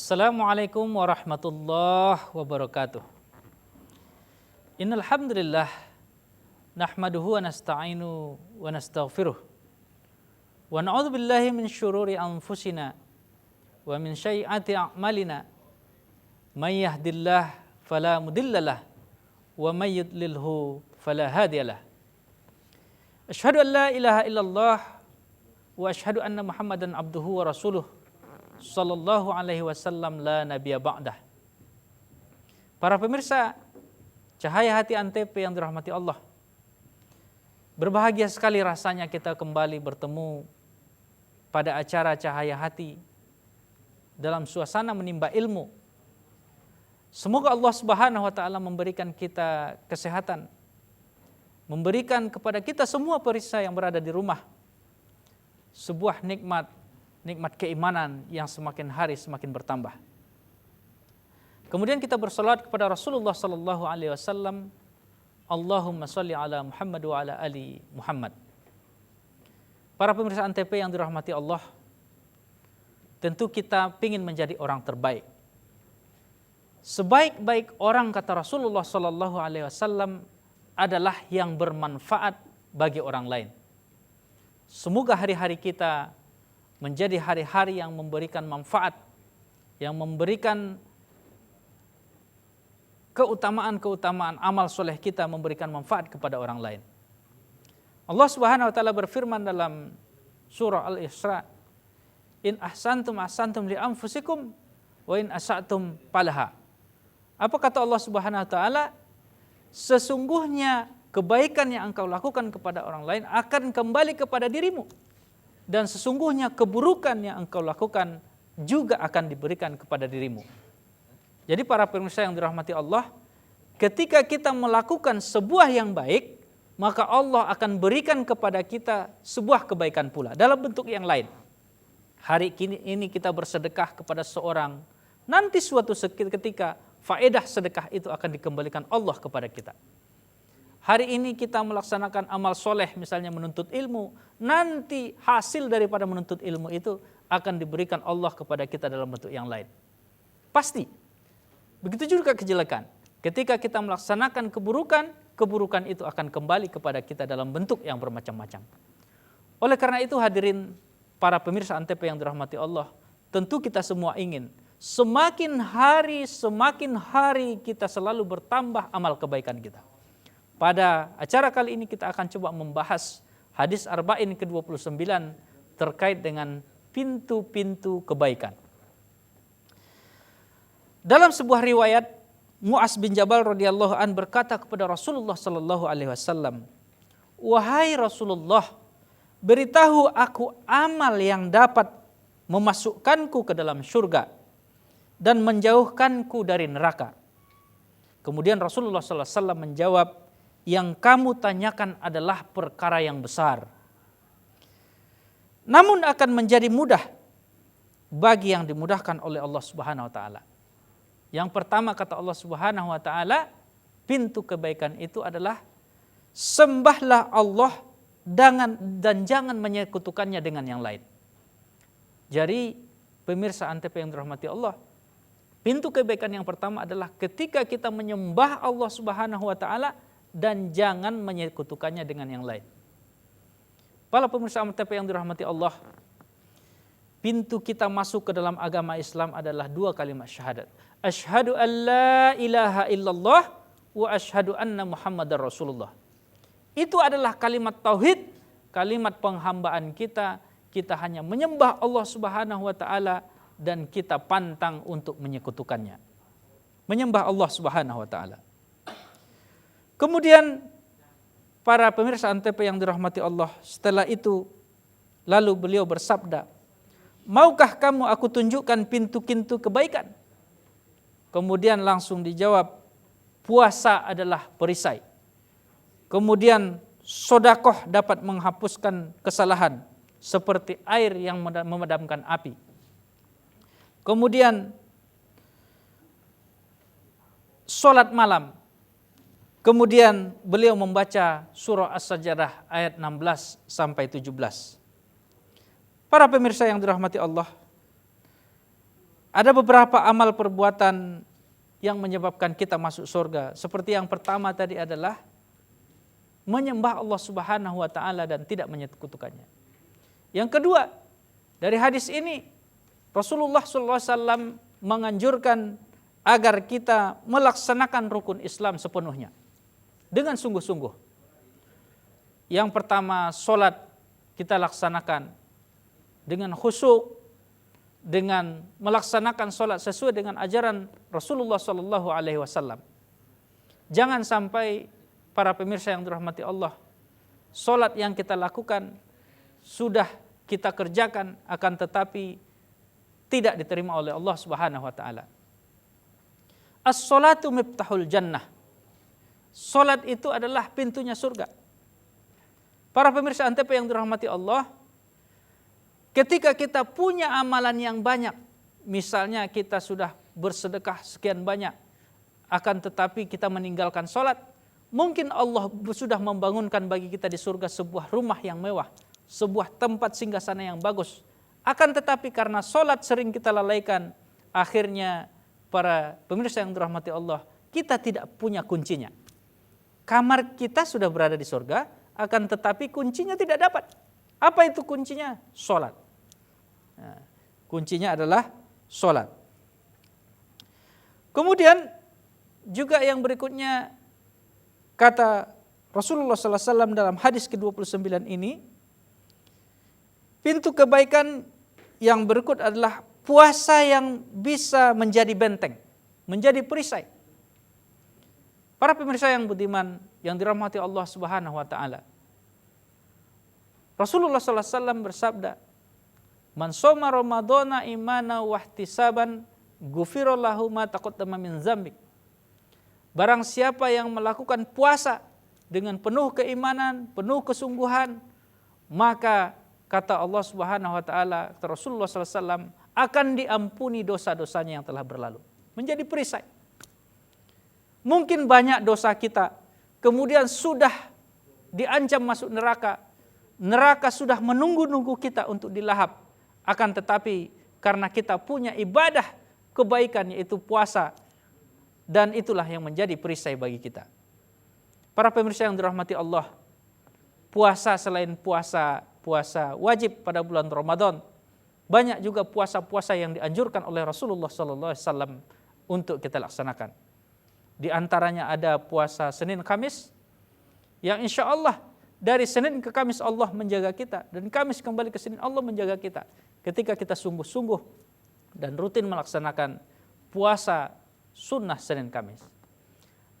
Assalamualaikum warahmatullahi wabarakatuh. Innal hamdalillah nahmaduhu wa nasta'inu wa nastaghfiruh wa na'udzu billahi min syururi anfusina wa min sayyiati a'malina may yahdihillahu fala mudhillalah wa may yudlilhu fala hadiyalah. Asyhadu an la ilaha illallah wa asyhadu anna Muhammadan abduhu wa rasuluh sallallahu alaihi wasallam la nabiyya ba'dah. Para pemirsa Cahaya Hati Antv yang dirahmati Allah, berbahagia sekali rasanya kita kembali bertemu pada acara Cahaya Hati dalam suasana menimba ilmu. Semoga Allah Subhanahu wa taala memberikan kita kesehatan, memberikan kepada kita semua pemirsa yang berada di rumah sebuah nikmat keimanan yang semakin hari semakin bertambah. Kemudian kita bersalawat kepada Rasulullah sallallahu alaihi wasallam. Allahumma shalli ala Muhammad wa ala ali Muhammad. Para pemirsa Antv yang dirahmati Allah, tentu kita ingin menjadi orang terbaik. Sebaik-baik orang, kata Rasulullah sallallahu alaihi wasallam, adalah yang bermanfaat bagi orang lain. Semoga hari-hari kita menjadi hari-hari yang memberikan manfaat, yang memberikan keutamaan amal soleh kita, memberikan manfaat kepada orang lain. Allah Subhanahu wa taala berfirman dalam surah Al-Isra, "In ahsantum ahsantum li anfusikum wa in asa'tum falaha." Apa kata Allah Subhanahu wa taala? Sesungguhnya kebaikan yang engkau lakukan kepada orang lain akan kembali kepada dirimu. Dan sesungguhnya keburukan yang engkau lakukan juga akan diberikan kepada dirimu. Jadi para pemirsa yang dirahmati Allah, ketika kita melakukan sebuah yang baik, maka Allah akan berikan kepada kita sebuah kebaikan pula dalam bentuk yang lain. Hari ini kita bersedekah kepada seorang, nanti suatu ketika faedah sedekah itu akan dikembalikan Allah kepada kita. Hari ini kita melaksanakan amal soleh, misalnya menuntut ilmu, nanti hasil daripada menuntut ilmu itu akan diberikan Allah kepada kita dalam bentuk yang lain. Pasti. Begitu juga kejelekan. Ketika kita melaksanakan keburukan, keburukan itu akan kembali kepada kita dalam bentuk yang bermacam-macam. Oleh karena itu hadirin para pemirsa Antv yang dirahmati Allah, tentu kita semua ingin semakin hari kita selalu bertambah amal kebaikan kita. Pada acara kali ini kita akan coba membahas hadis Arba'in ke-29 terkait dengan pintu-pintu kebaikan. Dalam sebuah riwayat, Mu'az bin Jabal radhiyallahu an berkata kepada Rasulullah sallallahu alaihi wasallam, "Wahai Rasulullah, beritahu aku amal yang dapat memasukkanku ke dalam surga dan menjauhkanku dari neraka." Kemudian Rasulullah sallallahu alaihi wasallam menjawab, "Yang kamu tanyakan adalah perkara yang besar. Namun akan menjadi mudah bagi yang dimudahkan oleh Allah Subhanahu wa taala." Yang pertama kata Allah Subhanahu wa taala, pintu kebaikan itu adalah sembahlah Allah dan jangan menyekutukannya dengan yang lain. Jadi pemirsa Antv yang dirahmati Allah, pintu kebaikan yang pertama adalah ketika kita menyembah Allah Subhanahu wa taala dan jangan menyekutukannya dengan yang lain. Para pemirsa Antv yang dirahmati Allah, pintu kita masuk ke dalam agama Islam adalah dua kalimat syahadat. Asyhadu an la ilaha illallah wa asyhadu anna Muhammadar Rasulullah. Itu adalah kalimat tauhid, kalimat penghambaan kita. Kita hanya menyembah Allah Subhanahu wa taala dan kita pantang untuk menyekutukannya. Menyembah Allah Subhanahu wa taala. Kemudian para pemirsa Antv yang dirahmati Allah, setelah itu lalu beliau bersabda, "Maukah kamu aku tunjukkan pintu-pintu kebaikan?" Kemudian langsung dijawab, puasa adalah perisai. Kemudian sedekah dapat menghapuskan kesalahan seperti air yang memadamkan api. Kemudian salat malam. Kemudian beliau membaca surah As-Sajdah ayat 16 sampai 17. Para pemirsa yang dirahmati Allah, Ada beberapa amal perbuatan yang menyebabkan kita masuk surga. Seperti yang pertama tadi adalah menyembah Allah Subhanahu wa taala dan tidak menyekutukannya. Yang kedua, dari hadis ini Rasulullah SAW menganjurkan agar kita melaksanakan rukun Islam sepenuhnya dengan sungguh-sungguh. Yang pertama, sholat kita laksanakan dengan khusyuk, dengan melaksanakan sholat sesuai dengan ajaran Rasulullah SAW. Jangan sampai para pemirsa yang dirahmati Allah, sholat yang kita lakukan sudah kita kerjakan akan tetapi tidak diterima oleh Allah Subhanahu wa taala. As-sholatu miftahul jannah. Sholat itu adalah pintunya surga. Para pemirsa Antep yang dirahmati Allah, ketika kita punya amalan yang banyak, misalnya kita sudah bersedekah sekian banyak, akan tetapi kita meninggalkan sholat, mungkin Allah sudah membangunkan bagi kita di surga sebuah rumah yang mewah, sebuah tempat singgasana yang bagus. Akan tetapi karena sholat sering kita lalaikan, akhirnya para pemirsa yang dirahmati Allah, kita tidak punya kuncinya. Kamar kita sudah berada di surga, akan tetapi kuncinya tidak dapat. Apa itu kuncinya? Sholat. Nah, kuncinya adalah sholat. Kemudian juga yang berikutnya, kata Rasulullah SAW dalam hadis ke-29 ini, pintu kebaikan yang berikut adalah puasa yang bisa menjadi benteng, menjadi perisai. Para pemirsa yang budiman, yang dirahmati Allah Subhanahu wa taala. Rasulullah SAW bersabda, "Man shoma Ramadhana imana wa ihtisaban, ghufira lahu ma taqaddama min dzambik." Barang siapa yang melakukan puasa dengan penuh keimanan, penuh kesungguhan, maka kata Allah Subhanahu wa taala, kata Rasulullah SAW, akan diampuni dosa-dosanya yang telah berlalu. Menjadi perisai. Mungkin banyak dosa kita, kemudian sudah diancam masuk neraka. Neraka sudah menunggu-nunggu kita untuk dilahap. Akan tetapi karena kita punya ibadah kebaikan yaitu puasa, dan itulah yang menjadi perisai bagi kita. Para pemirsa yang dirahmati Allah, puasa selain puasa wajib pada bulan Ramadan, banyak juga puasa-puasa yang dianjurkan oleh Rasulullah SAW untuk kita laksanakan. Di antaranya ada puasa Senin Kamis, yang insya Allah dari Senin ke Kamis Allah menjaga kita, dan Kamis kembali ke Senin Allah menjaga kita. Ketika kita sungguh-sungguh dan rutin melaksanakan puasa sunnah Senin Kamis.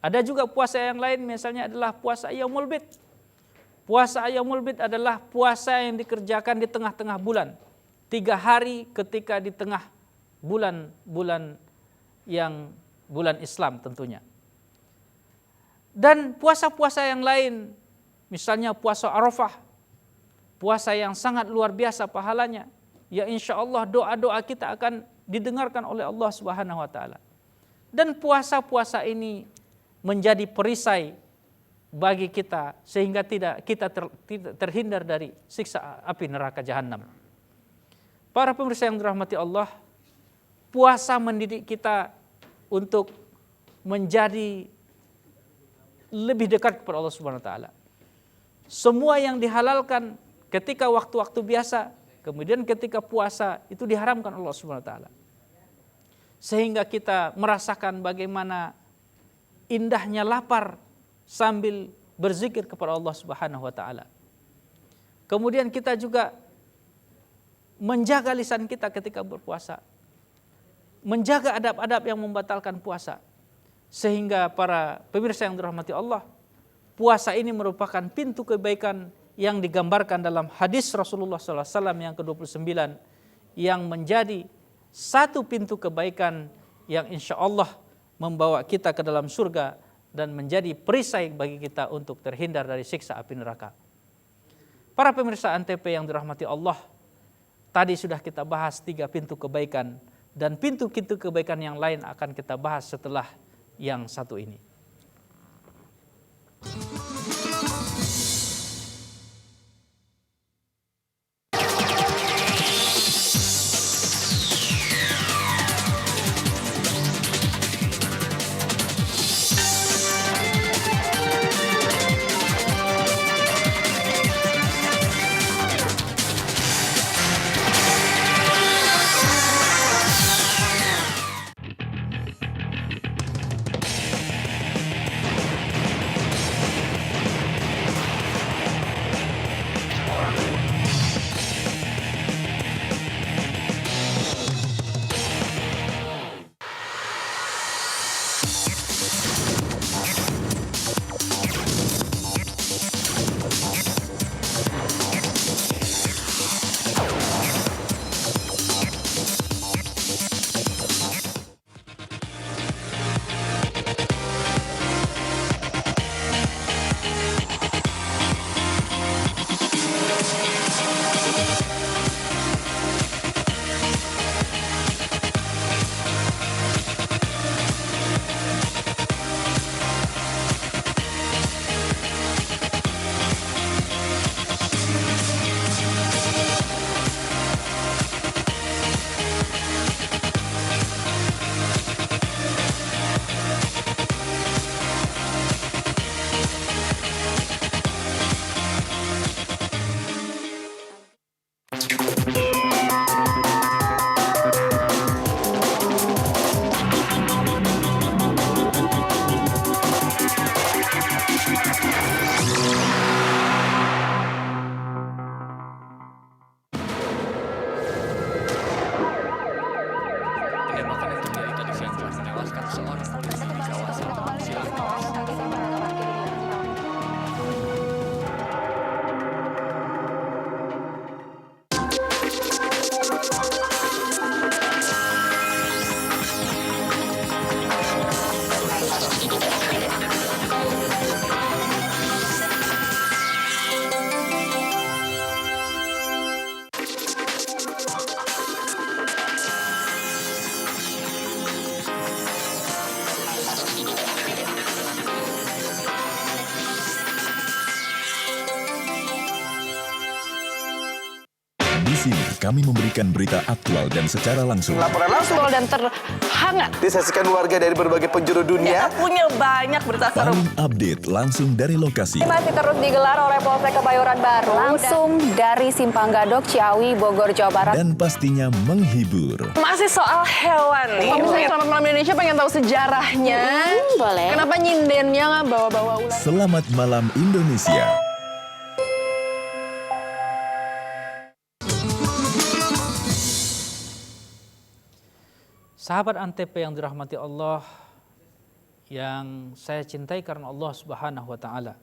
Ada juga puasa yang lain, misalnya adalah puasa Ayyamul Bid. Puasa Ayyamul Bid adalah puasa yang dikerjakan di tengah-tengah bulan. 3 hari ketika di tengah bulan yang bulan Islam tentunya. Dan puasa-puasa yang lain, misalnya puasa Arafah, puasa yang sangat luar biasa pahalanya, ya insya Allah doa-doa kita akan didengarkan oleh Allah Subhanahu wa taala. Dan puasa-puasa ini menjadi perisai bagi kita sehingga kita terhindar dari siksa api neraka jahanam. Para pemirsa yang dirahmati Allah, puasa mendidik kita untuk menjadi lebih dekat kepada Allah Subhanahu wa taala. Semua yang dihalalkan ketika waktu-waktu biasa, kemudian ketika puasa itu diharamkan Allah Subhanahu wa taala. Sehingga kita merasakan bagaimana indahnya lapar sambil berzikir kepada Allah Subhanahu wa taala. Kemudian kita juga menjaga lisan kita ketika berpuasa. Menjaga adab-adab yang membatalkan puasa. Sehingga para pemirsa yang dirahmati Allah, puasa ini merupakan pintu kebaikan yang digambarkan dalam hadis Rasulullah SAW yang ke-29, yang menjadi satu pintu kebaikan yang insya Allah membawa kita ke dalam surga dan menjadi perisai bagi kita untuk terhindar dari siksa api neraka. Para pemirsa Antv yang dirahmati Allah, tadi sudah kita bahas 3 pintu kebaikan, dan pintu-pintu kebaikan yang lain akan kita bahas setelah yang satu ini. Kami memberikan berita aktual dan secara langsung. Laporan langsung dan terhangat disaksikan warga dari berbagai penjuru dunia. Kita punya banyak berita seru. Paling update langsung dari lokasi. Masih terus digelar oleh Polsek Kebayoran Baru. Langsung dari Simpang Gadok, Ciawi, Bogor, Jawa Barat. Dan pastinya menghibur. Masih soal hewan nih. Pemirsa Selamat Malam Indonesia pengen tahu sejarahnya. Boleh. Kenapa nyindennya nggak bawa-bawa ular? Selamat Malam Indonesia. Sahabat Antv yang dirahmati Allah, yang saya cintai karena Allah Subhanahu wa taala.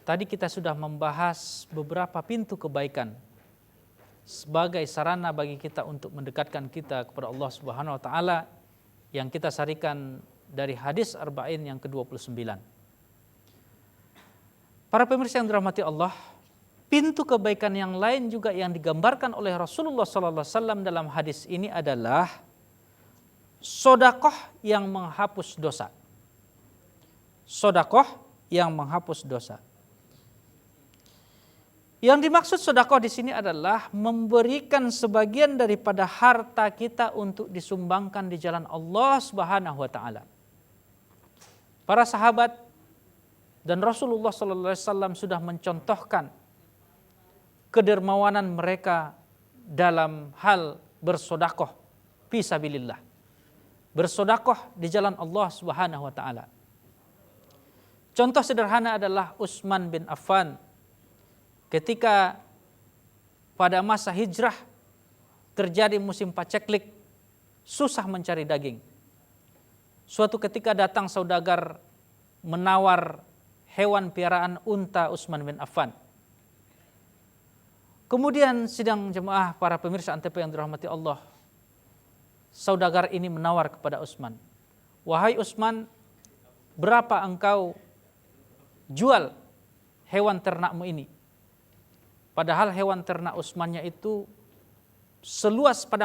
Tadi kita sudah membahas beberapa pintu kebaikan sebagai sarana bagi kita untuk mendekatkan kita kepada Allah Subhanahu wa taala yang kita sarikan dari hadis Arba'in yang ke-29. Para pemirsa yang dirahmati Allah, pintu kebaikan yang lain juga yang digambarkan oleh Rasulullah SAW dalam hadis ini adalah sodakoh yang menghapus dosa. Sodakoh yang menghapus dosa. Yang dimaksud sodakoh di sini adalah memberikan sebagian daripada harta kita untuk disumbangkan di jalan Allah Subhanahu wa taala. Para sahabat dan Rasulullah SAW sudah mencontohkan kedermawanan mereka dalam hal bersodakoh fisabilillah, bersodakoh di jalan Allah Subhanahu wa taala. Contoh sederhana adalah Utsman bin Affan ketika pada masa hijrah terjadi musim paceklik, susah mencari daging. Suatu ketika datang saudagar menawar hewan piaraan unta Utsman bin Affan. Kemudian sidang jemaah para pemirsa Antv yang dirahmati Allah, saudagar ini menawar kepada Utsman, "Wahai Utsman, berapa engkau jual hewan ternakmu ini?" Padahal hewan ternak Utsmannya itu seluas pada